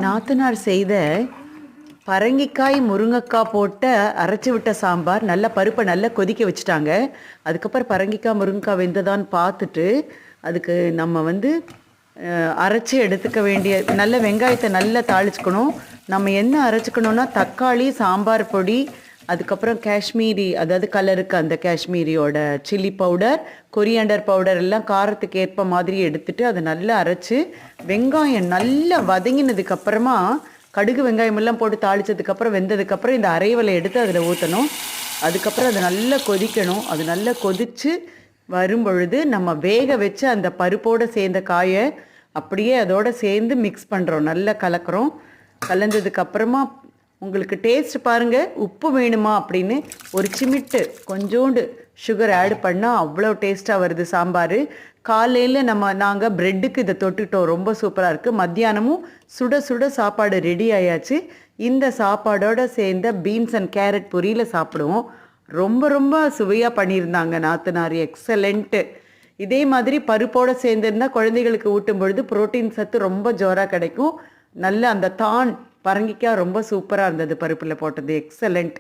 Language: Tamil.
நாத்தனார் செய்த பரங்கிக்காய் முருங்கைக்காய் போட்டு அரைச்சி விட்ட சாம்பார். நல்ல பருப்பை நல்லா கொதிக்க வச்சுட்டாங்க. அதுக்கப்புறம் பரங்கிக்காய் முருங்கைக்காய் வெந்ததான்னு பார்த்துட்டு அதுக்கு நம்ம அரைச்சி எடுத்துக்க வேண்டிய நல்ல வெங்காயத்தை நல்லா தாளிச்சுக்கணும். நம்ம என்ன அரைச்சிக்கணுன்னா தக்காளி, சாம்பார் பொடி, அதுக்கப்புறம் காஷ்மீரி, அதாவது கலருக்கு அந்த காஷ்மீரியோட சில்லி பவுடர், கொரியாண்டர் பவுடர் எல்லாம் காரத்துக்கு ஏற்ப மாதிரி எடுத்துட்டு அதை நல்லா அரைச்சி வெங்காயம் நல்லா வதங்கினதுக்கப்புறமா கடுகு வெங்காயம் எல்லாம் போட்டு தாளித்ததுக்கப்புறம் வெந்ததுக்கப்புறம் இந்த அரைவலை எடுத்து அதில் ஊற்றணும். அதுக்கப்புறம் அதை நல்லா கொதிக்கணும். அது நல்லா கொதித்து வரும்பொழுது நம்ம வேக வச்சு அந்த பருப்போடு சேர்ந்த காயை அப்படியே அதோடு சேர்ந்து மிக்ஸ் பண்ணுறோம். நல்லா கலக்கிறோம். கலந்ததுக்கப்புறமா உங்களுக்கு டேஸ்ட் பாருங்கள், உப்பு வேணுமா அப்படின்னு ஒரு சிமிட்டு கொஞ்சோண்டு சுகர் ஆட் பண்ணால் அவ்வளோ டேஸ்ட்டாக வருது சாம்பார். காலையில் நாங்கள் ப்ரெட்டுக்கு இதை தொட்டுட்டோம். ரொம்ப சூப்பராக இருக்குது. மத்தியானமும் சுட சுட சாப்பாடு ரெடி ஆயாச்சு. இந்த சாப்பாடோடு சேர்ந்த பீன்ஸ் அண்ட் கேரட் பொரியலை சாப்பிடுவோம். ரொம்ப ரொம்ப சுவையாக பண்ணியிருந்தாங்க நாத்தனார். எக்ஸலண்ட்டு. இதே மாதிரி பருப்போடு சேர்ந்துருந்தால் குழந்தைகளுக்கு ஊட்டும் பொழுது புரோட்டீன் சத்து ரொம்ப ஜோராக கிடைக்கும். நல்ல அந்த பரங்கிக்காய் ரொம்ப சூப்பராக இருந்தது பருப்பில் போட்டது. எக்ஸலண்ட்.